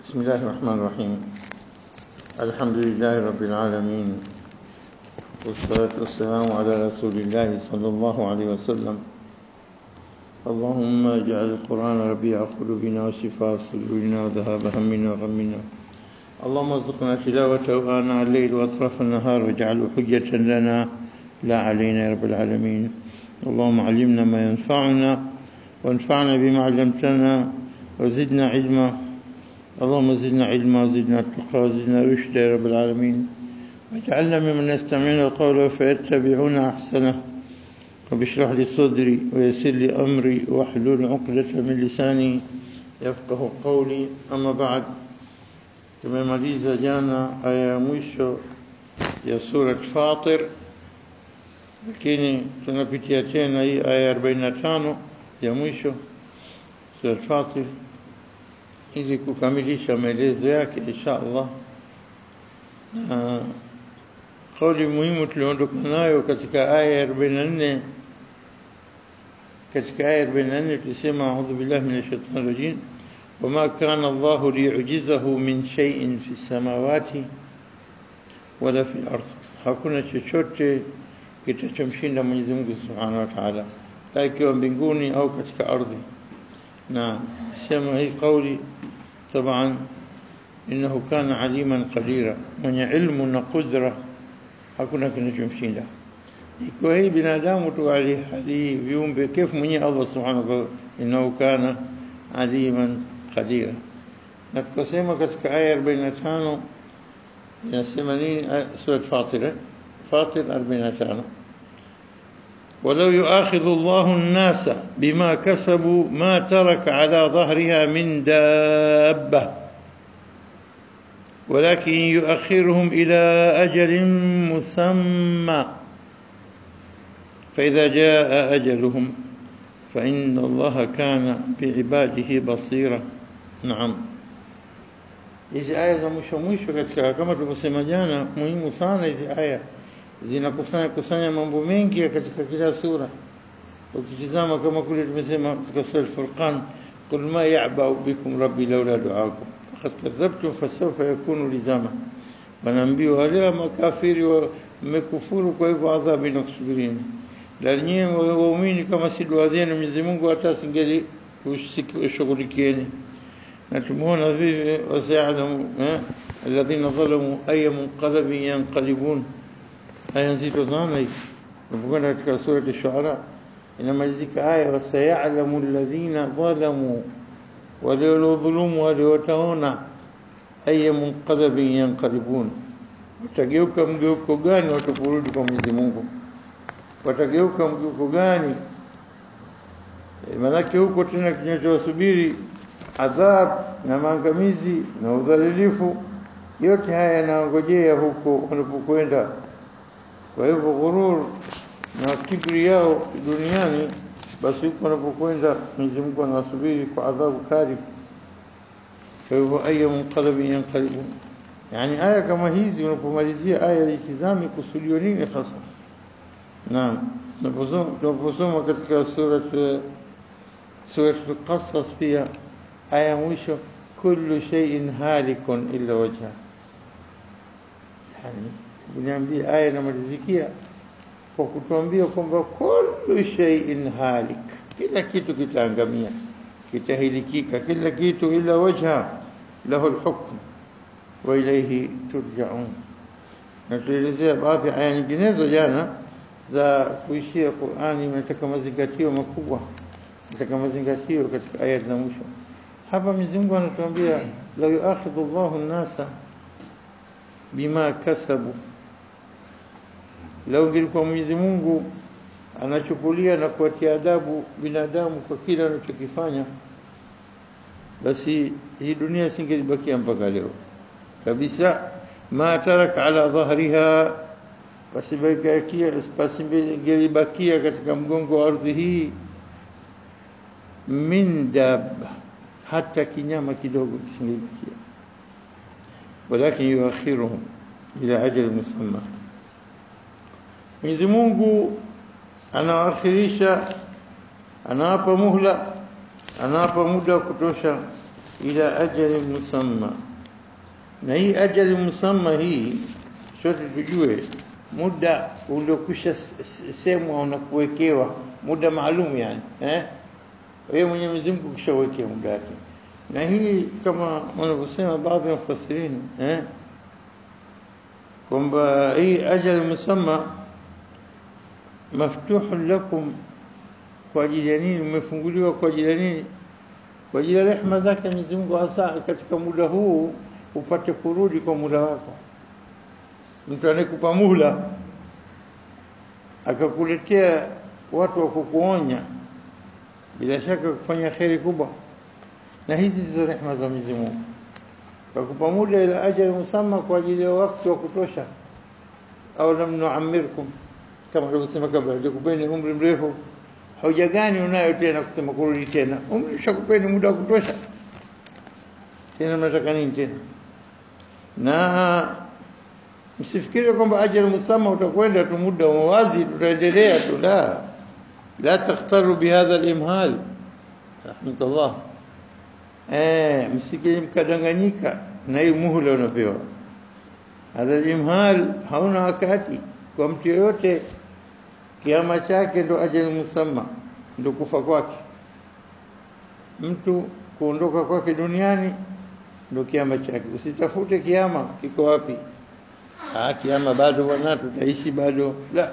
بسم الله الرحمن الرحيم. الحمد لله رب العالمين، والصلاة والسلام على رسول الله صلى الله عليه وسلم. اللهم اجعل القرآن ربيع قلوبنا وشفاء صدورنا وذهاب همنا وغمنا. اللهم ارزقنا تلاوته آناء الليل وأطراف النهار واجعله حجة لنا لا علينا يا رب العالمين. اللهم علمنا ما ينفعنا وانفعنا بما علمتنا وزدنا علما. اللهم زدنا علما وزدنا تقى وزدنا رشدا يا رب العالمين. واجعلنا ممن يستمعون القول فيتبعون أحسنه. رب اشرح لي صدري ويسر لي أمري واحلل عقدة من لساني يفقه قولي. أما بعد، tumemaliza jana aya ya mwisho ya sura Fatir, lakini tunapitia tena hii aya 45 ya mwisho sura Fatir ili kukamilisha maelezo yake insha Allah. Na kauli muhimu tuliondoka nayo katika aya 44, katika aya 44 tulisema a'udhu billahi minash shaitani rajim وما كان الله ليعجزه من شيء في السماوات ولا في الأرض. hakuna chochote kitachomshinda Mwenyezi Mungu Subhanahu wa Ta'ala, ikiwa mbinguni au katika ardhi. Na sema hii kauli طبعا innahu kana aliman qadira, mwenye ilmu na qudra, hakuna kinachomshinda. Ikiwa hii binadamu tu hali viumbe, kifu mwenye Allah Subhanahu wa Ta'ala innahu kana aliman qadira. Na tukasema katika aya 45 inasema nini sura Fatir? Fatir 45, ولو يؤاخذ الله الناس بما كسبوا ما ترك على ظهرها من دابة ولكن يؤخرهم إلى أجل مسمى فإذا جاء أجلهم فإن الله كان بعباده بصيرا. نعم، hizi aya za mwisho katika, kama tulivyosema jana, muhimu sana hizi aya, zinakusanya mambo mengi katika kila sura. Ukitizama kama kule tumesema katika sura Al-Furqan, qul ma ya'ba'u bikum rabbi lawla du'aakum faqad kadhabtum fasawfa yakunu lizama. Wanaambiwa wale makafiri wamekufuru, kwa hivyo adhabu inakusubirini. Lakini waumini kama si dua zenu Mwenyezi Mungu hata asingeli kushughulikieni. Na tumuona vipi wasa'alamu alladhina zalamu ay munqalabin yanqalibun. Aya nzito sana hii. Tunapokwenda katika sura Ash-Shu'ara inamalizika aya wasayalamu alladhina zalamu, wale waliodhulumu wale wataona ay munqalabin yanqalibun, watageuka mgeuko gani wataporudi kwa Mwenyezi Mungu. Watageuka mgeuko gani? Maana huko tena kinachowasubiri adhab na maangamizi na udhalilifu, yote haya yanangojea huko wanapokwenda. Kwa hivyo ghurur na kibri yao duniani, basi huko wanapokwenda Mwenyezi Mungu anawasubiri kwa adhabu kali. Kwa hivyo aya munqalabin yanqalibun, yani aya kama hizi unapomalizia aya ikizami kusudio nini hasa. Naam, tunaposoma katika sura Al-Qasas pia aya mwisho kullu shay'in halikun illa wajha, yani niambia aya inamalizikia kwa kutuambia kwamba kullu shay'in halik, kila kitu kitaangamia, kitahilikika, kila kitu illa wajha lahu al-hukm wa ilayhi turja'un. Na tuelezea baadhi aya nyinginezo jana za kuishia Qur'ani, nataka mazingatio makubwa, nataka mazingatio katika aya za mwisho. Hapa Mwenyezi Mungu anatuambia la yu'akhidhu Allahu an-nasa bima kasabu, lau ingekuwa Mwenyezi Mungu anachukulia na kuatia adabu binadamu kwa kila anachokifanya, basi hii dunia singelibakia mpaka leo kabisa. Ma taraka ala dhahriha, pasingelibakia katika mgongo wa ardhi hii min dabba, hata kinyama kidogo kisingelibakia. Walakin yuakhiruhum ila ajal musamma, Mwenyezi Mungu anawaakhirisha, anawapa muhla, anawapa muda wa kutosha ila ajali musamma. Na hii ajali musamma hii sote tujue muda uliokwisha semwa unakuwekewa muda maalum yani wewe Mwenyezi Mungu kishawekea muda wake. Na hii kama wanavyosema baadhi ya mufassirini kwamba hii ajali musamma maftuhun lakum, kwa ajili ya nini umefunguliwa? Kwa ajili ya nini? Kwa ajili ya rehema zake Mwenyezi Mungu, hasa katika muda huu upate kurudi kwa muda wako. Mtu anayekupa muhula akakuletea watu wa kukuonya, bila shaka kufanya khairi kubwa, na hizi ndizo rehema za Mwenyezi Mungu. Akakupa muda ila ajali musamma, kwa ajili ya wakati wa kutosha. Au lam nu'ammirkum, kama tulivyosema kabla, tukupeni umri mrefu. Hoja gani unayo tena kusema kurudi tena? Umri shakupeni muda wa kutosha, tena mnataka nini tena? Na msifikiri kwamba ajali musamma utakwenda tu muda wazi tutaendelea tu, la takhtaru bihadha al-imhal rahmatullah. Msikije mkadanganyika na hii muhula unapewa. Hadha al-imhal hauna wakati kwa mtu yote. Kiama chake ndo ajali musamma, ndo kufa kwake. Mtu kuondoka kwake duniani ndo kiama chake. Usitafute kiama kiko wapi. Kiama bado bwana, tutaishi bado. La,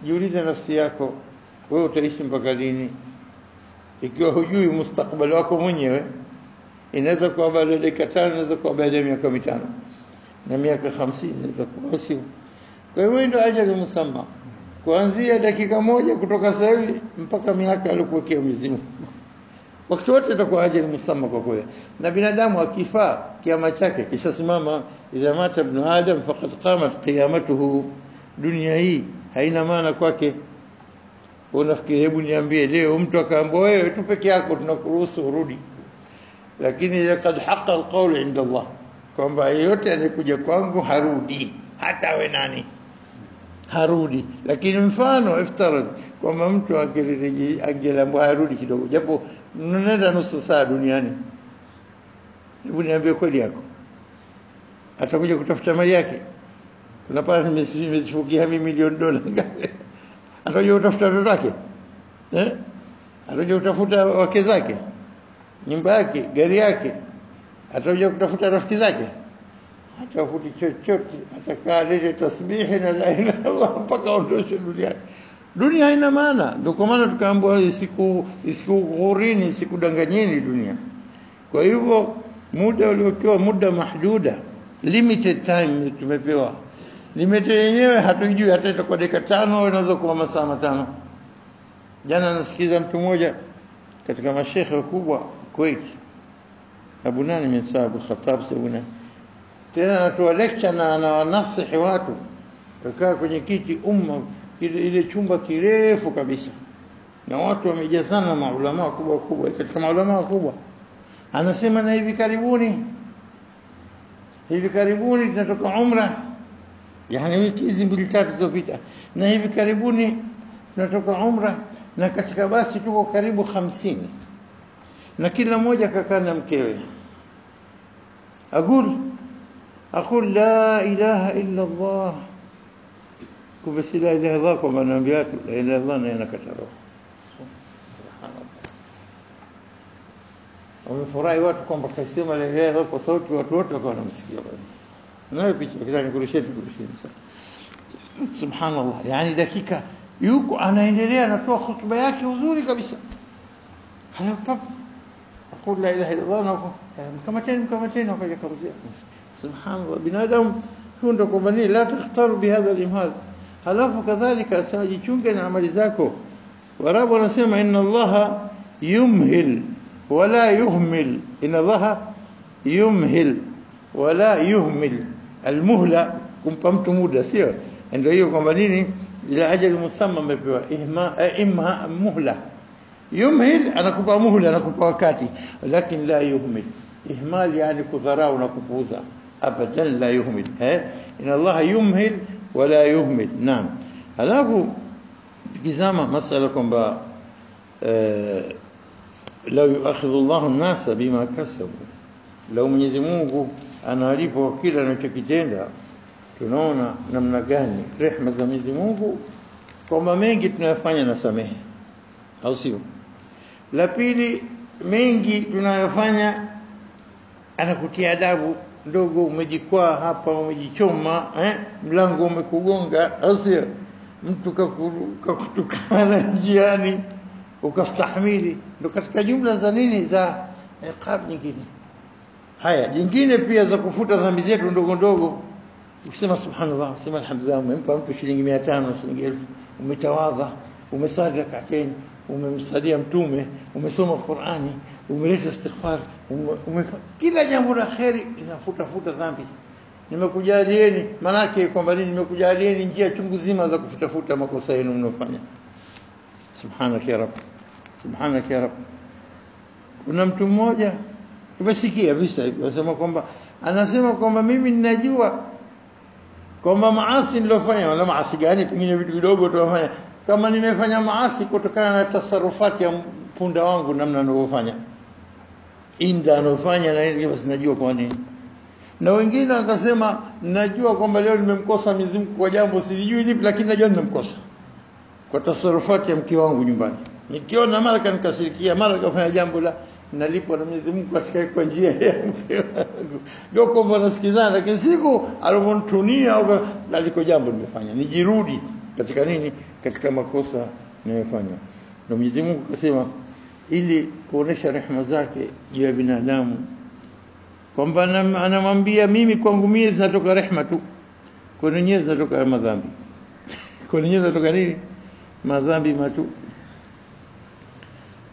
jiulize nafsi yako, wewe utaishi mpaka lini? Ikiwa hujui mustakbali wako mwenyewe, inaweza kuwa baada ya dakika 5, inaweza kuwa baada ya miaka 5 na miaka 50, inaweza kuwa sio. Kwa hiyo ndio ajali musamma, kuanzia dakika 1 kutoka sasa hivi mpaka miaka aliyokuwekea Mwenyezi Mungu. Wakati wote itakuwa ajali musamma kwa kweli. Na binadamu akifa kiama chake kishasimama. Idha mata ibn adam faqad qamat qiyamatuhu. Dunia hii haina maana kwake. Unafikiri, hebu niambie leo mtu akaambia wewe tu peke yako tunakuruhusu urudi, lakini laqad haqqa alqawl inda Allah, kwamba yeyote anayekuja kwangu harudi, hata we nani harudi. Lakini mfano iftarad kwamba mtu angelambo harudi kidogo, japo nenda nusu saa duniani, hebu niambie kweli yako atakuja kutafuta mali yake? Unapata nimezifukia milioni dola atakuja kutafuta watoto wake, atakuja kutafuta wake zake, nyumba yake, gari yake, atakuja kutafuta rafiki zake, atafuti chochote, atakaa lete tasbihi na la ilaha illallah mpaka ondoshe duniani. Dunia haina maana. Ndio kwa maana tukaambiwa isikughurini, isikudanganyeni dunia. Kwa hivyo muda uliokuwa muda mahduda, limited time tumepewa. Limited yenyewe hatujui, hata itakuwa dakika 5, inaweza kuwa masaa 5. Jana nasikiza mtu mmoja katika mashekhe wakubwa Kuwait, Abu nani msabu Khattab sabuna, tena anatoa lecture na anawanasihi watu, kakaa kwenye kiti ile chumba kirefu kabisa, na watu wamejazana, maulama wakubwa katika maulama wakubwa. Anasema na hivi karibuni tunatoka umra, yani wiki hizi 2-3 zilizopita, na hivi karibuni tunatoka umra, na katika basi tuko karibu 50, na kila mmoja kakaa na mkewe. aqul la ilaha illa Allah, kubasi la ilaha illallah, kwa maana la ilaha illallah na yanakataro. Subhanallah. Wamefurahi watu kwamba kasema la ilaha illallah kwa sauti, watu wote wakawa wanamsikia. Nayo picha kile kurusheni. Subhanallah, yani dakika yuko anaendelea anatoa hutuba yake uzuri kabisa, halafu aqul la ilaha illallah na kama tena wakaja kamzia. Subhanallah, binadamu hundo kwa bani la takhtaru bihadha al-imhal. Halafu kadhalika jichunge na amali zako. Warabu wanasema inna Allaha yumhil wala yuhmil. Inna Allaha yumhil wala yuhmil. Almuhla kumpa mtu muda, sio ndio hiyo kwamba nini, ila ajali musamma amepewa imma muhla. Yumhil anakupa muhla, anakupa wakati, lakini la yuhmil. Ihmal yani kudharau na kupuuza, abadan la yuhmil. Inna Allaha yumhil wala yuhmil. Naam. Halafu tukizama masala kwamba la yu'akhidhu Allahu an-nasa bima kasabu, lau Mwenyezi Mungu analipa kila anachokitenda. Tunaona namna gani rehema za Mwenyezi Mungu kwamba mengi tunayofanya na samehe, au sio? La pili, mengi tunayofanya anakutia adabu ndogo, umejikwaa hapa, umejichoma, mlango umekugonga, au sio? Mtu kakutukana njiani ukastahimili, ndo katika jumla za nini, za iqab nyingine. Haya, jingine pia za kufuta dhambi zetu ndogo ndogo, ukisema subhanallah, sema alhamdulillah, umempa mtu shilingi 500, shilingi 1000, umetawadha, umesali rak'atayn, umemsalia mtume, umesoma Qur'ani, umeleta istighfar, kila jambo la khairi inafuta dhambi. Nimekujalieni, manake kwamba nimekujalieni njia chungu zima za kufuta makosa yenu mnofanya. Subhanaka ya Rabb, subhanaka ya Rabb. Kuna mtu mmoja tumesikia visa anasema kwamba mimi ninajua kwamba maasi nilofanya, wala maasi gani, pengine vitu vidogo tunafanya, kama nimefanya maasi kutokana na tasarufati ya punda wangu, namna anavyofanya inda anofanya, na yeye basi najua kwa nini. Na wengine wakasema najua kwamba leo nimemkosa Mwenyezi Mungu kwa jambo silijui lipi, lakini najua nimemkosa kwa tasarufati ya mke wangu nyumbani. Nikiona mara kanikasirikia, mara kafanya jambo la nalipwa na Mwenyezi Mungu katika kwa njia ya mke wangu, ndio kwamba nasikizana, lakini siku alivonitunia au aliko jambo nimefanya, nijirudi katika nini, katika makosa ninayofanya. Na Mwenyezi Mungu akasema ili kuonesha rehema zake juu ya binadamu kwamba anamwambia mimi, kwangu mimi zinatoka rehema tu, kwa nini zinatoka madhambi? Kwa nini zinatoka nini? Madhambi matu.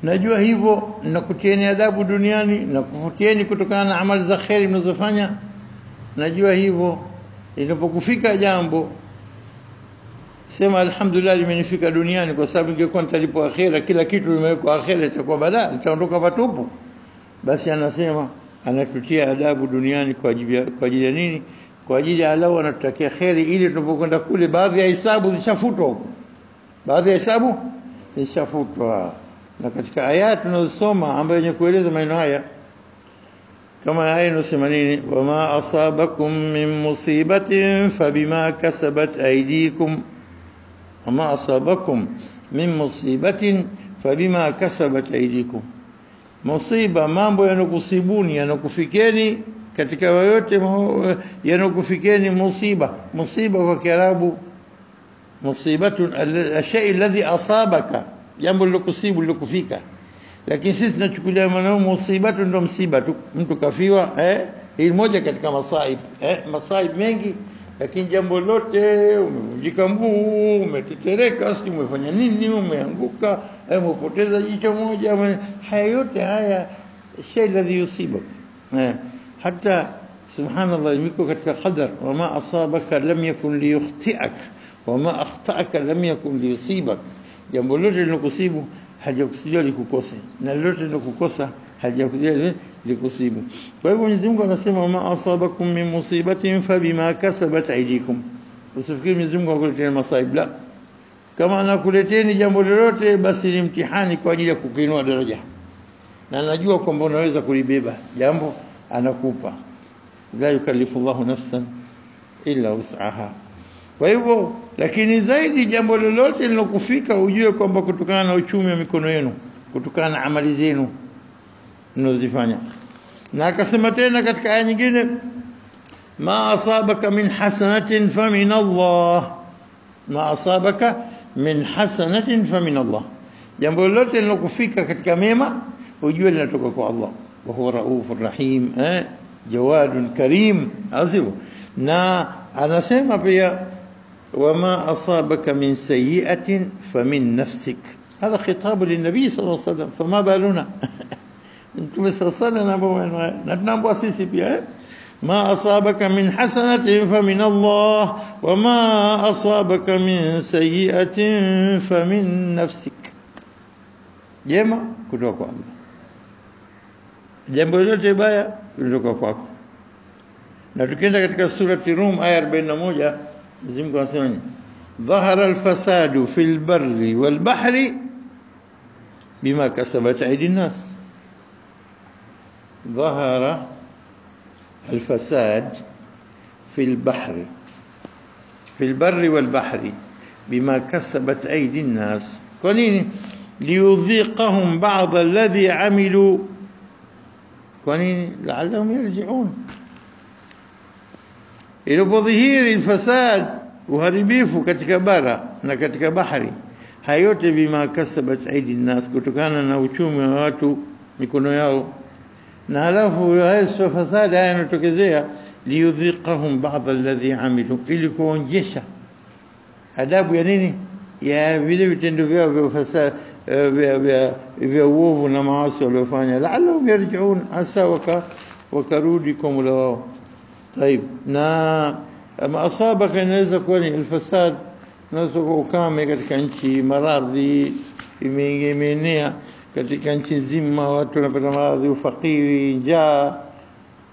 Najua hivyo, nakutieni adabu duniani na kufutieni kutokana na amali za khairi mnazofanya. Najua hivyo, linapokufika jambo sema alhamdulillah limenifika duniani, kwa sababu ingekuwa nitalipwa akhera, kila kitu nimewekwa akhera, itakuwa balaa, nitaondoka patupu. Basi anasema anatutia adabu duniani kwa ajili ya nini? Kwa ajili ya Allah anatutakia khairi, ili tunapokwenda kule baadhi ya hisabu zishafutwa huko, baadhi ya hisabu zishafutwa. Na katika aya tunazosoma ambayo yenye kueleza maneno haya, kama aya inasema nini, wama asabakum min musibatin fabima kasabat aydikum, wama asabakum min musibatin fabima kasabat aydikum. Musiba, mambo yanokusibuni, yanokufikeni katika yote yanokufikeni. Musiba kwa Kiarabu musibatun al-shay alladhi asabaka, jambo lilokusibu lilokufika. Lakini sisi tunachukulia maneno musibatu ndio msiba tu, mtu kafiwa, hii moja katika masaib, masaib mengi. Lakini jambo lote, umevunjika mguu, umetetereka, si umefanya nini, umeanguka, umepoteza jicho moja, haya yote haya shay alladhi yusibak. Hata subhanallah imiko katika qadar, wama asabaka lam yakun liyukhti'ak wama akhta'aka lam yakun liyusibak. Jambo lote lilokusibu hajakusudia likukose, na lote lilokukosa hajakusudia likusibu. Kwa hivyo Mwenyezi Mungu anasema ma asabakum min musibatin fabima kasabat aydikum. Usifikiri Mwenyezi Mungu akuletea masaib, la. Kama anakuleteni jambo lolote, basi ni mtihani kwa ajili ya kukuinua daraja, na anajua kwamba unaweza kulibeba jambo, anakupa. La yukallifu Allahu nafsan illa wus'aha. Kwa hivyo, lakini zaidi jambo lolote linalokufika ujue kwamba kutokana na uchumi wa mikono yenu, kutokana na amali zenu mnazofanya. Na akasema tena katika aya nyingine, ma asabaka min hasanatin famin Allah, ma asabaka min hasanatin famin Allah. Jambo lolote linalokufika katika mema ujue linatoka kwa Allah. Wa huwa raufur rahim, jawadun karim, azibu. Na anasema pia وما أصابك من سيئة فمن نفسك. هذا خطاب للنبي صلى الله عليه وسلم، فما بالنا انتم استغصرنا نتنبوا أسيسي بها. ما أصابك من حسنة فمن الله وما أصابك من سيئة فمن نفسك. جمع كتوك الله، jambo lolote baya lilitoka kwako. Na tukienda katika surati Rum aya 41, Mwenyezi Mungu anasema dhahara al-fasadu fil barri wal bahri bima kasabat aydin nas. ظهر الفساد في البر والبحر بما كسبت أيدي الناس كونين ليذيقهم بعض الذي عملوا كونين لعلهم يرجعون ilipodhihiri الفساد uharibifu katika bara na katika bahari hayote bima kasabat aidi nas kutokana na uchumi wa watu mikono yao na halafu hayo fasada yanatokezea liyudhiqahum ba'd alladhi amilu ili kuonjesha adabu ya nini ya vile vitendo vyao vya fasada vya uovu na maasi waliofanya la'allahum yarji'un asa wakarudi kwa Mola wao. طيب na ama asabaka inaweza kuwa ni alfasad naweza ukame katika nchi maradhi imeenea katika nchi nzima watu wanapata maradhi ufakiri njaa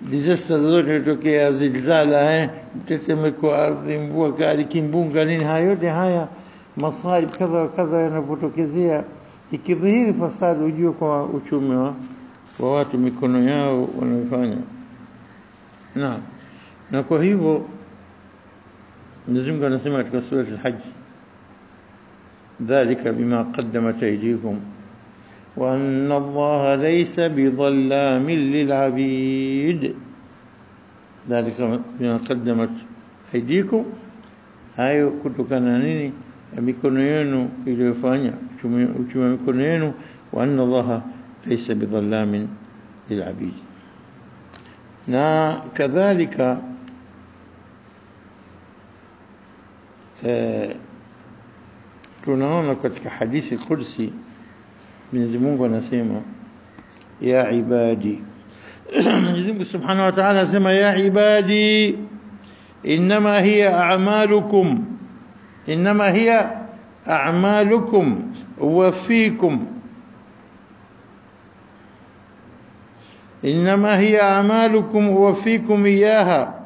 disaster zote zilitokea zilzala mtetemeko ardhi mvua kali kimbunga nini yote haya masaib kadha kadha yanapotokezea ikidhihiri fasad ujue kwa uchumi wa watu mikono yao wanafanya na kwa hivyo Mwenyezi Mungu anasema katika sura al-Hajj dhalika bima qaddamat aydikum wa anna Allaha laysa bidhallamin lil'abid dhalika bima qaddamat aydikum hayo kutokana nini mikono yenu iliyofanya uchumi wa mikono yenu wa anna Allaha laysa bidhallamin lil'abid na kadhalika tunaona katika hadithi kursi Mwenyezi Mungu anasema ya ibadi Mwenyezi Mungu Subhanahu wa Ta'ala anasema ya ibadi inma hiya a'malukum wa fiikum إنما هي أعمالكم وفيكم إياها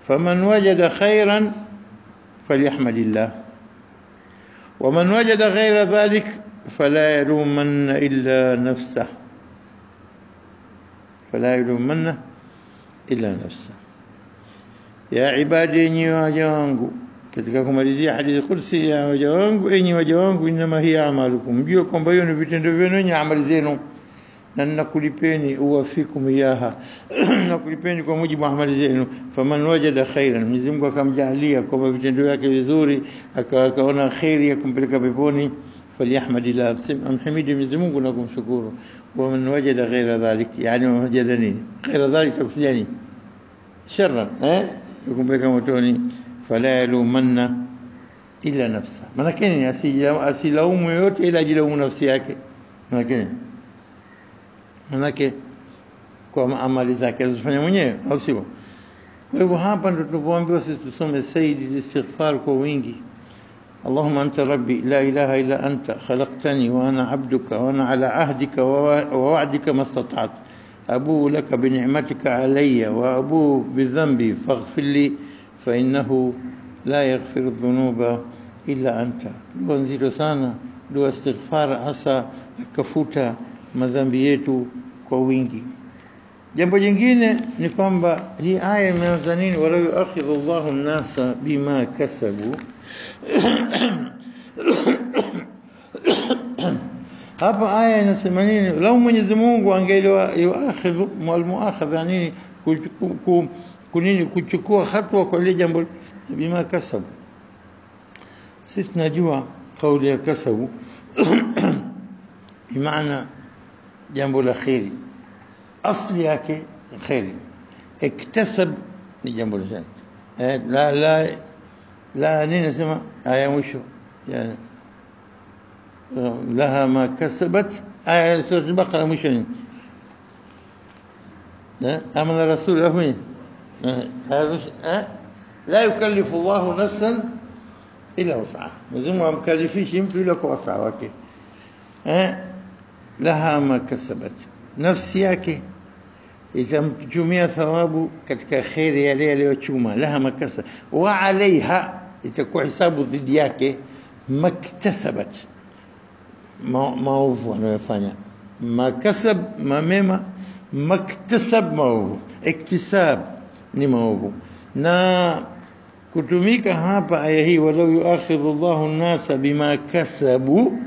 فمن وجد خيرا فليحمد الله ومن وجد غير ذلك فلا يلومن إلا نفسه يا عبادي إني واجوانكو katika kumalizia hadithi kursi ya waja wangu enyi waja wangu inma hiya a'malukum mjue kwamba hiyo ni vitendo vyenu na amali zenu na nakulipeni uwafikum yaha nakulipeni kwa mujibu wa amali zenu faman wajada khairan Mwenyezi Mungu akamjalia kwa vitendo vyake vizuri akaona khairi ya kumpeleka peponi falyahmadillah amhamidi Mwenyezi Mungu na kumshukuru wa man wajada ghaira dhalik yani wajada nini ghaira dhalik tafsiri sharran kumpeleka motoni fala yalumanna illa nafsa manakeni asilaumu yote ila jilaumu nafsi yake manake kwa amali zake alizofanya mwenyewe au sivyo kwa hivyo hapa ndo tunapoambiwa sisi tusome sayyid istighfar kwa wingi Allahumma anta rabbi la ilaha illa anta khalaqtani wa ana 'abduka wa ana 'ala 'ahdika wa wa'dika mastata'tu abu laka bi ni'matika 'alayya wa abu bi dhanbi faghfir li fa innahu la yaghfiru dhunuba illa anta dua nzito sana dua istighfar hasa akafuta madhambi yetu kwa wingi. Jambo jingine ni kwamba hii aya imeanza nini wala yu'akhidhu Allahu an-nasa bima kasabu hapa aya inasema nini lau Mwenyezi Mungu angeliwa yu'akhidhu al-mu'akhadha nini kunini kuchukua hatua kwa ile jambo bima kasabu sisi tunajua kauli ya kasabu bimaana jambo la khairi asli yake khairi iktasab ni jambo la shari la nini nasema aya mwisho yani laha ma kasabat aya sura al-baqara mwisho ni amana rasul afni la yukallifu Allahu nafsan illa wus'aha mzimu amkalifishi mtu ila kwa wasaa wake laha ma kasabat nafsi yake itamtumia thawabu katika khairi yale aliyochuma laha makasab wa alaiha itakuwa hisabu dhidi yake maktasabat maovu anayofanya makasab mamema maktasab maovu, iktisab ni maovu. Na kutumika hapa aya hii, walau yuakhidhu Allahu an-nasa bima kasabu,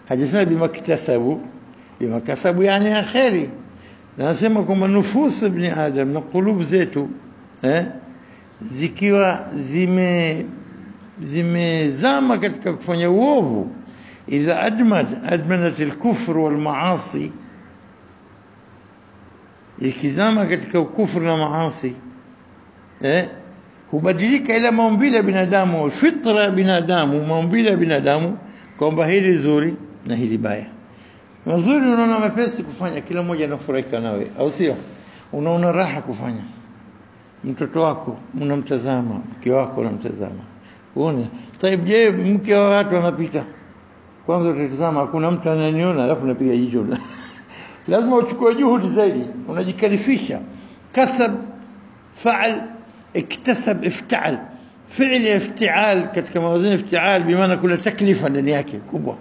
hajasema bima kitasabu, bima kasabu yani akhiri. Na nasema kwamba nufusu ibn Adam na qulub zetu zikiwa zimezama katika kufanya uovu, idha admanat al-kufr wal maasi, ikizama katika kufru na maasi hubadilika ila maumbile ya binadamu, fitra ya binadamu, maumbile ya binadamu, kwamba hili zuri na hili baya. Mazuri unaona mepesi kufanya, kila mmoja anafurahika nawe, au sio? Unaona raha kufanya. Mtoto wako unamtazama, mke wako unamtazama, uone taib. Je, mke wa watu anapita, kwanza utatazama hakuna mtu ananiona, alafu unapiga jicho. Lazima uchukue juhudi zaidi, unajikalifisha. Kasab, faal, iktasab, iftaal. Fi'li iftial katika mawazini iftial bimaana kuna taklifa ndani yake kubwa.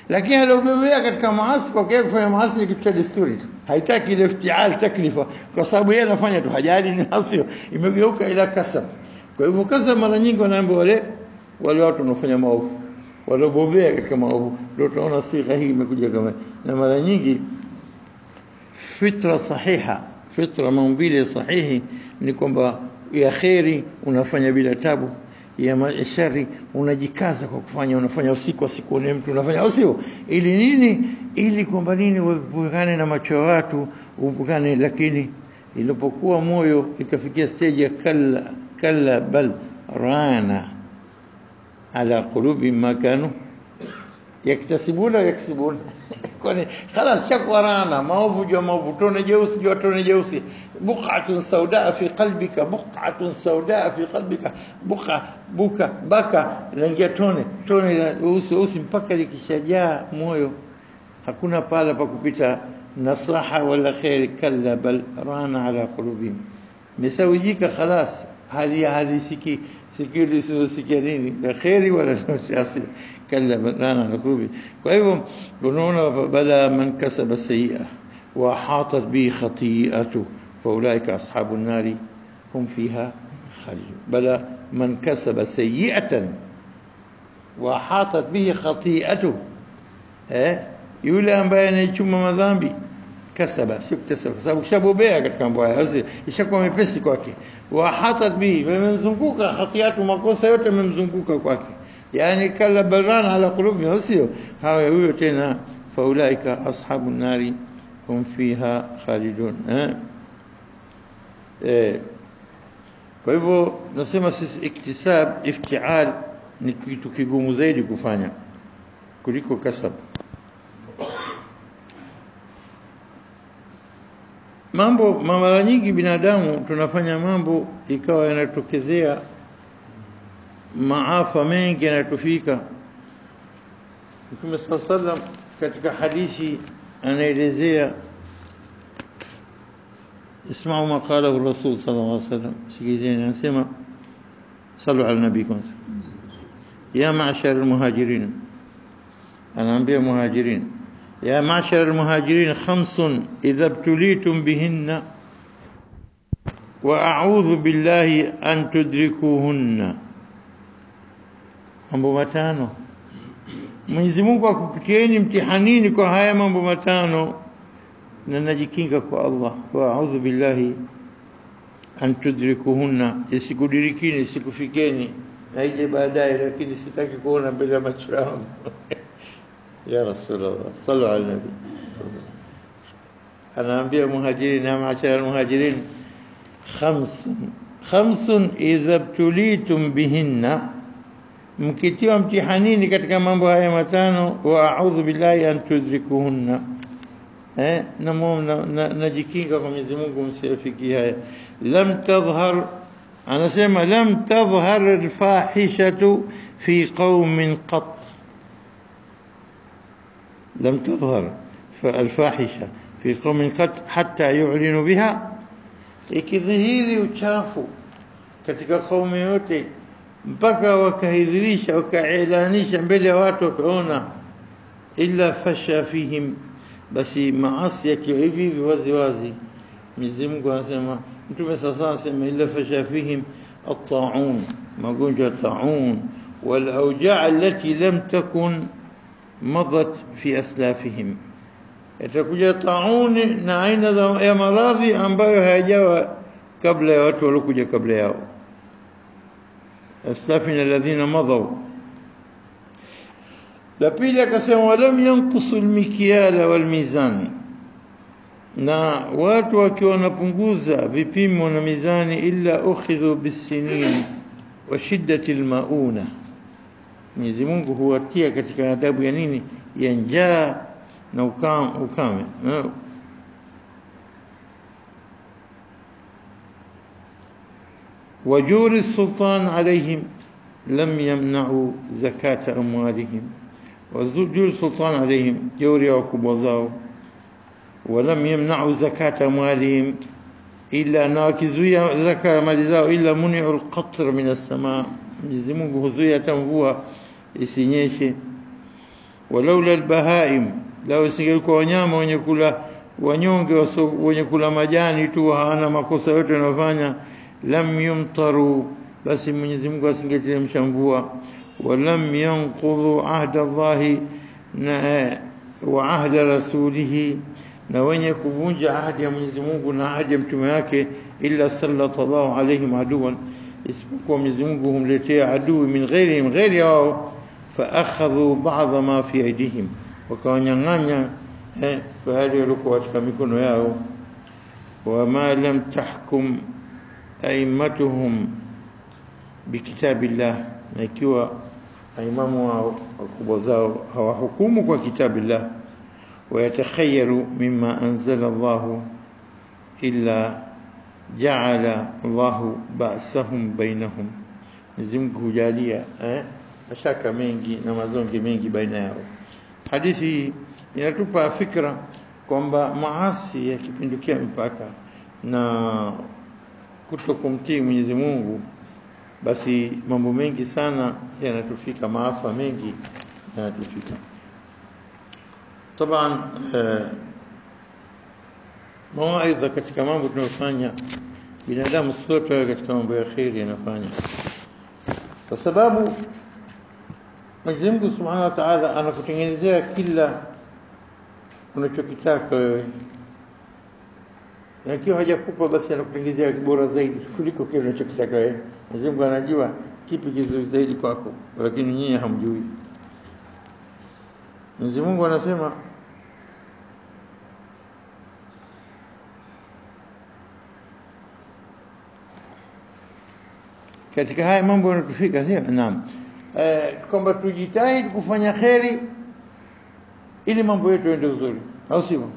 Lakini aliyobebea katika maasi, kwa kufanya maasi ni kitu cha desturi tu, haitaki ile iftial taklifa, kwa sababu yeye anafanya tu, hajali ni maasi, imegeuka ila kasab. Kwa hivyo kasab mara nyingi wanaambia wale watu wanafanya maovu, waliobobea katika maovu, ndio tunaona sigha hii imekuja kama. Na mara nyingi fitra sahiha, fitra maumbile sahihi ni kwamba ya khairi unafanya bila tabu, ya shari unajikaza kwa kufanya, unafanya usiku asikuone mtu, unafanya au sio? Ili nini? Ili kwamba nini? Uepukane na macho ya watu, upukane. Lakini ilipokuwa moyo ikafikia stage ya kalla bal rana ala qulubi ma kanu yaktasibuna, kwani خلاص shakwa rana, maovu juu maovu, tone jeusi juu tone jeusi, buq'atun saudaa fi qalbika, buq'atun saudaa fi qalbika, baka rangia tone la usi mpaka likishajaa moyo, hakuna pala pa kupita nasaha wala khair. Kalla bal rana ala qulubihim, misawijika خلاص, hali sikili sikia nini la khairi wala shasi. كلا رانا نقول. فايوه قلنا بلا من كسب سيئة وحاطت به خطيئته فأولئك أصحاب النار هم فيها خالدون. بلا من كسب سيئة وحاطت به خطيئته يقول ambaye anaichuma madhambi, kasaba sio kutesa, sababu shabobea katika mambo haya, basi ishakuwa mepesi kwake. Wa hatat bi, imemzunguka khatiatu, makosa yote yamemzunguka kwake. Yani kalla barana ala qulubi, wasio hawa huyo tena, faulaika ashabun nari hum fiha khalidun. Kwa hivyo nasema sisi iktisab, iftial ni kitu kigumu zaidi kufanya kuliko kasab. Mambo mara nyingi binadamu tunafanya mambo ikawa yanatokezea maafa mengi yanatufika. Mtume sallam katika hadithi anaelezea, isma'u ma qalahu Rasul sallallahu alaihi wasallam, sikizeni, anasema sallu ala nabii kwanza, ya ma'shar al-muhajirin, anaambia muhajirin, ya ma'shar al-muhajirin khamsun idha ibtulitum bihinna wa a'udhu billahi an tudrikuhunna. Mambo matano Mwenyezi Mungu akukutieni mtihanini kwa haya mambo matano, na najikinga kwa Allah, wa a'udhu billahi an tudrikuhunna, isikudirikini, isikufikeni, haije baadaye, lakini sitaki kuona mbele ya macho yangu. Ya Rasulullah sallallahu alaihi wasallam anaambia muhajirin, ya ma'ashara al-muhajirin khamsun idha ibtulitum bihinna, mkitiwa mtihanini katika mambo haya matano, wa a'udhu billahi an tudrikuhunna, najikinga kwa Mwenyezi Mungu msiyafikie haya. Lam tadhhar, anasema lam tadhhar al-fahishatu fi qaumin qat, lam tadhhar al-fahisha fi qaumin qat hatta yu'linu biha, ikidhihiri uchafu katika kaumu yote mpaka wakahidhirisha, wakailanisha mbele ya watu, wakaona, illa fasha fihim basi maasi yakiwa hivi hivi wazi wazi, Mwenyezi Mungu anasema, Mtume sasa anasema illa fashafihim at-ta'un, magonjwa ta'un wal awja' allati lam takun madat fi aslafihim, itakuja ta'un na aina ya maradhi ambayo hayajawa kabla ya watu waliokuja kabla yao, aslafina alladhina madaw. La pili akasema walam yanqusu al-mikyala wal mizani, na watu wakiwa wanapunguza vipimo na mizani, illa ukhidhu bisinin wa shiddati almauna, Mwenyezi Mungu huwatia katika adabu ya nini? Ya njaa na ukame. Wajuri sultan alayhim lam yamna'u zakata amwalihim, wajuri sultan alayhim, jeuri ya wakubwa zao, ولم يمنعوا زكاة أموالهم إلا ناكزويا زكاة مالزاو إلا منعوا القطر من السماء، Mwenyezi Mungu huzuia mvua isinyeshe. Walaula albahaim, lao isingelikuwa wanyama wenye kula, wanyonge wenye kula majani tu, hawana makosa yote wanafanya, lam yumtaru, basi Mwenyezi Mungu asingeteremsha mvua. Walam yanqudhu ahda Allahi wa ahda rasulihi, na wenye kuvunja ahadi ya Mwenyezi Mungu na ahadi ya mtume wake, illa sallallahu alayhim aduwan, isipokuwa Mwenyezi Mungu humletea adui min ghairihim, ghairi yao, fa akhadhu ba'dha ma fi aydihim, wakawanyang'anya baadhi walikuwa katika mikono yao. Wa ma lam tahkum aimatuhum bikitabillah, na ikiwa aimamu wao wakubwa zao hawahukumu kwa kitabillah, ويتخيروا مما أنزل الله إلا جعل الله بأسهم بينهم, نزمك جالية mashaka mengi na mazonge mengi baina yao. Hadithi hii inatupa fikra kwamba maasi yakipindukia mipaka na kutokumtii Mwenyezi Mungu, basi mambo mengi sana yanatufika, maafa mengi yanatufika. Taban mawaidha katika mambo tunayofanya, binadamu sote katika mambo ya khairi yanafanya, kwa sababu Mwenyezi Mungu Subhanahu wa Ta'ala anakutengenezea kila unachokitaka wewe, na ikiwa hajakupa basi anakutengenezea bora zaidi kuliko kile unachokitaka wewe. Mwenyezi Mungu anajua kipi kizuri zaidi kwako, lakini nyinyi hamjui. Mwenyezi Mungu anasema katika haya mambo yanatufika, sio? Naam, kwamba tujitahidi kufanya khairi ili mambo yetu yaende vizuri, au sio?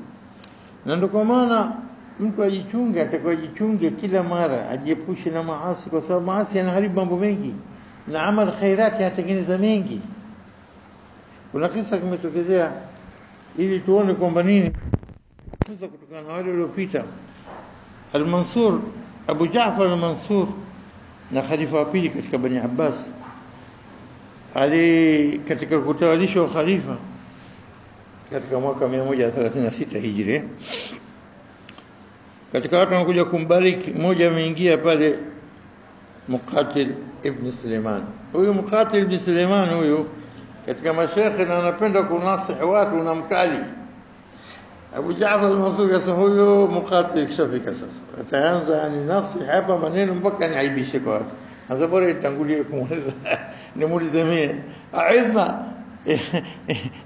Na ndio kwa maana mtu ajichunge, atakayejichunge kila mara ajiepushe na maasi, kwa sababu maasi yanaharibu mambo mengi na amal khairati yanatengeneza mengi. Kuna kisa kimetokezea ili tuone kwamba nini tunaweza kutokana na wale waliopita. Al-Mansur, Abu Jaafar al-Mansur na khalifa wa pili katika Bani Abbas, katika kutawalishwa khalifa katika mwaka 136 Hijri, katika watu wanakuja kumbariki, mmoja ameingia pale, Muqatil ibn Sulaiman. Huyu Muqatil ibn Sulaiman huyu katika mashekhe na anapenda kunasihi watu na mkali. Abu Jaafar al-Mansur akasema huyo Muqatil kishafika sasa, ataanza nasihi hapa maneno mpaka niaibishe kwa watu. Sasa bora nitangulie kumuuliza, nimuulize mimi, aidha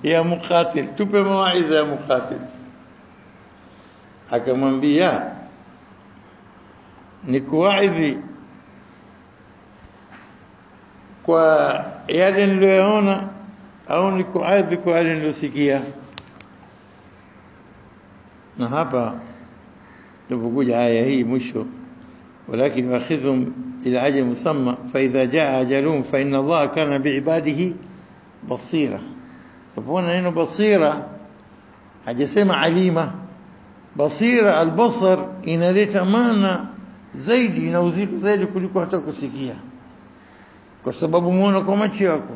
ya Muqatil, tupe mawaidha ya Muqatil. Akamwambia, nikuwaidhi kwa yale niliyoona au nikuwaidhi kwa yale niliyosikia? Na hapa tupokuja aya hii mwisho, walakin wakhidhum ila ajal musamma fa idha jaa ajalum fa inna Allah kana biibadihi basira. Tupona neno basira, hajasema alima. Basira, albasar inaleta maana zaidi na uzito zaidi kuliko hata kusikia, kwa sababu muona kwa macho yako.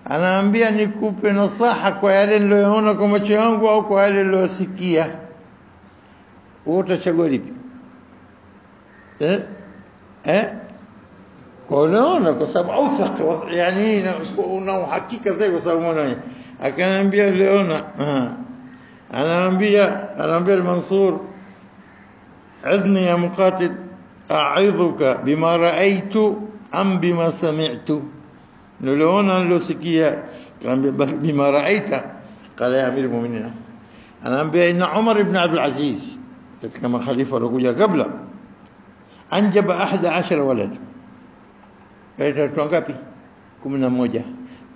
anaambia nikupe nasaha kwa yale niliyoona kwa macho yangu au kwa yale niliyosikia, utachagua lipi? Unaona, kwa sababu authaq, yani una uhakika zaidi, kwa sababu unaona. Akaniambia liona, anaambia al-Mansur, عظني يا مقاتل أعظك بما رأيت أم بما سمعت. نلونا نلوسكيا بس بما رأيت. قال يا أمير المؤمنين، أنا أنبئ إن عمر بن عبد العزيز كما خليفة رجوية قبله أنجب 11 ولد. قالت له كمنا موجة،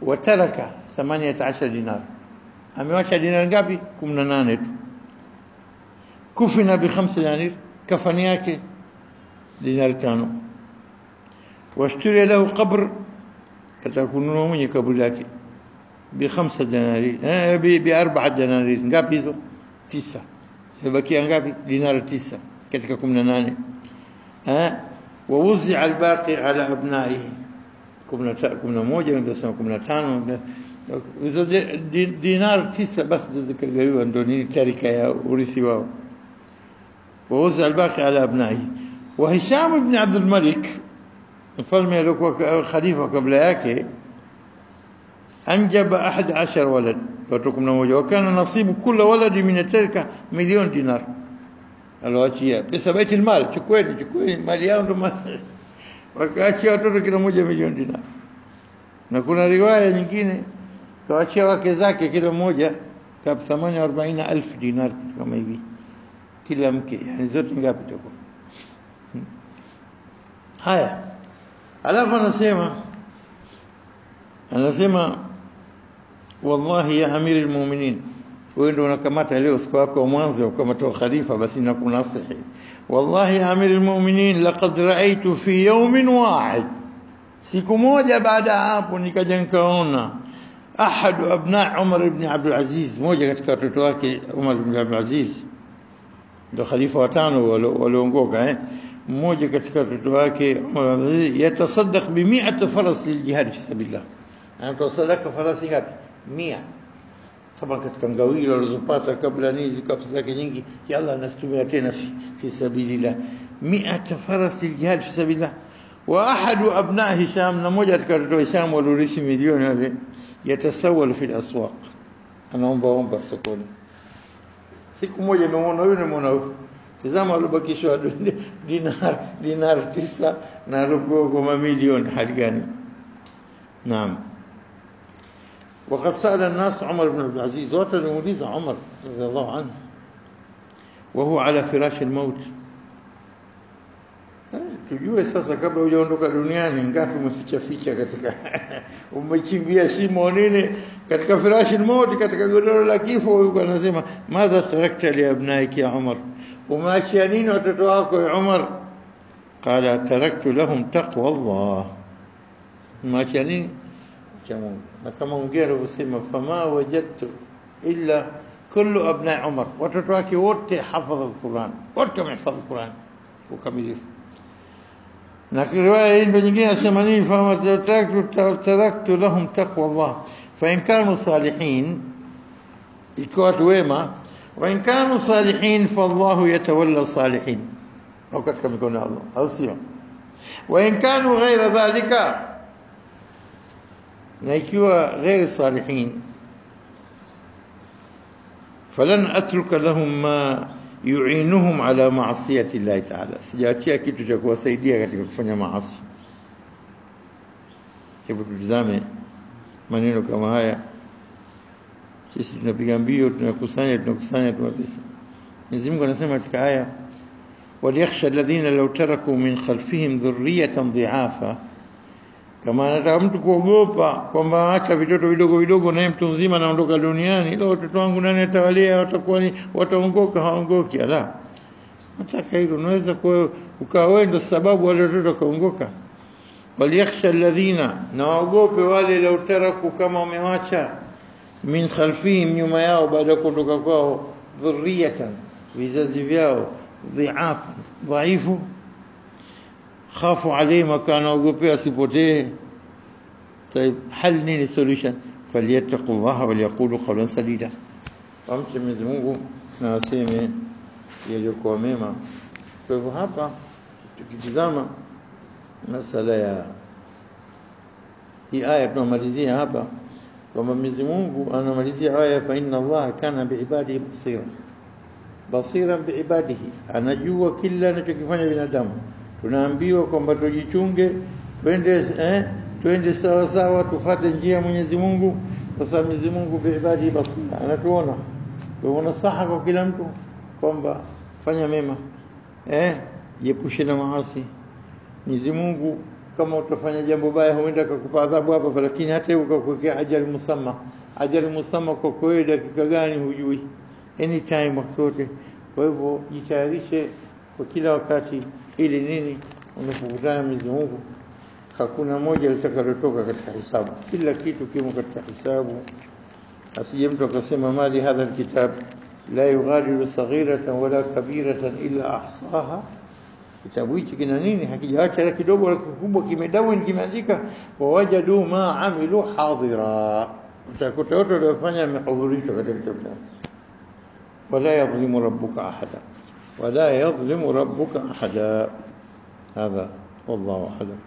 وترك 18 دينار. أمي دينار ngapi؟ 18. كفن ب5 دنانير، كفن yake دينار 5. واشتري له قبر، atakununua mwenye kaburi lake ب5 دنانير، ب4 دنانير. ngapi hizo؟ 9. imebakia ngapi? dinar 9 katika 18. ووزع الباقي على ابنائه. 11 ndio 15. hizo dinar 9 basi zikagawiwa, ndio ni tarika ya urithi wao. ووزع الباقي على ابنائه. وهشام بن عبد الملك mfalme alikuwa khalifa kabla yake, anjaba 11 walad, watoto 11. wakana nasibu kila waladi min tarika milioni dinar. alowachia pesa baitul mal, chukweni mali yao, ndo wakaachia watoto kila mmoja milioni dinar. na kuna riwaya nyingine kaachia wake zake kila mmoja kab 48,000 dinar kama hivi kila mke, yani zote ngapi tutakuwa haya. alafu anasema wallahi ya amiri almu'minin, wewe ndio unakamata leo siku yako mwanzo kama toa khalifa, basi nakunasihi. wallahi ya amiri almu'minin, laqad ra'aytu fi yawmin wahid, siku moja baada hapo nikaja nikaona ahadu abna Umar ibn Abdul Aziz, moja katika watoto wake Umar ibn Abdul Aziz, ndio khalifa wa 5 walioongoka mmoja katika watoto wake Umar yatasaddaq bi 100 faras liljihad fi sabilillah. anatoa sadaka farasi ngapi? 100. Kama katika ngawilo alizopata kabla nizi kapsa zake nyingi, ya Allah anazitumia tena fi sabilillah. 100 faras liljihad fi sabilillah. wa ahadu abna Hisham, na mmoja katika watoto wa Hisham walorithi milioni wale, yatasawal fi al-aswaq, anaomba sokoni. siku moja nimeona huyu tazama alobakishwa dinar 9 na robo mamilioni, hali gani? naam. وقد سأل الناس عمر بن عبد العزيز، وتلميذ عمر رضي الله عنه وهو على فراش الموت. tujue sasa kabla hujaondoka duniani ngapi umeficha katika umechimbia shimo nini katika firash al-maut, katika godoro la kifo. Yuko anasema madha tarakta li abnaiki ya Umar, umeachia nini watoto wako ya Umar? qala taraktu lahum taqwa Allah, umeachia nini? cha Mungu. na kama ungera usema fama wajadtu illa kullu abna Umar, watoto wake wote hafadha al-Quran, wote wamehifadhi Quran ukamilifu. na riwaya hii ndio nyingine nasema nini? fama taraktu lahum taqwa Allah fa in kanu salihin, ikiwa watu wema, wa in kanu salihin fa Allah yatawalla salihin, au katika mikono ya Allah, au sio? wa in kanu ghayra dhalika, na ikiwa ghayr salihin, falan atruka lahum ma yu'inuhum ala ma'siyati Allah ta'ala, sijaachia kitu cha kuwasaidia katika kufanya maasi. Hebu tutazame maneno kama haya. Sisi tunapiga mbio, tunakusanya tunapesa. Mwenyezi Mungu anasema katika aya, waliyakhsha alladhina law taraku min khalfihim dhurriyatan dhi'afa, kama anataka mtu kuogopa kwamba acha vitoto vidogo naye mtu mzima anaondoka duniani, leo watoto wangu nani atawalea, watakuwa ni wataongoka haongoki? Ala, nataka hilo, unaweza kwa ukawa wewe ndio sababu wale watoto kaongoka. waliyakhsha alladhina, na waogope wale law taraku, kama wamewacha min khalfihim, nyuma yao baada ya kuondoka kwao, dhurriyatan, vizazi vyao, dhi'afa, dhaifu, khafu alayhim, kana ogopea asipotee, طيب حل nini solution falyattaqullaha waliyaqulu qawlan sadida amche Mwenyezi Mungu na aseme yaliyokuwa mema. Kwa hivyo hapa tukitizama masala ya hii aya tunamalizia hapa kwamba Mwenyezi Mungu anamalizia aya fa inna Allaha kana biibadihi basira biibadihi, anajua kila anachokifanya binadamu. Tunaambiwa kwamba tujichunge, twende sawa sawa, tufuate njia ya Mwenyezi Mungu, kwa sababu Mwenyezi Mungu biibadihi basira, anatuona. Kwa nasaha kwa kila mtu kwamba fanya mema, jiepushe na maasi. Mwenyezi Mungu kama utafanya jambo baya huenda kukupa adhabu hapa, lakini hata hivyo ukakuwekea ajali musamma kwa kweli dakika gani hujui, anytime wakati. Kwa hivyo jitayarishe kwa kila wakati, ili nini unapokutana Mwenyezi Mungu hakuna moja litakalotoka katika hisabu, kila kitu kimo katika hisabu. Asije mtu akasema mali hadha alkitab la yughadiru saghiratan wala kabiratan illa ahsaha, kitabu hichi kina nini, hakijaacha la kidogo wala kikubwa, kimedawini, kimeandika wawajadu ma amilu hadira, utakuta yote waliyofanya yamehudhurishwa katika kitabu. wala yadhlimu rabbuka ahada. Hadha wallahu a'lam.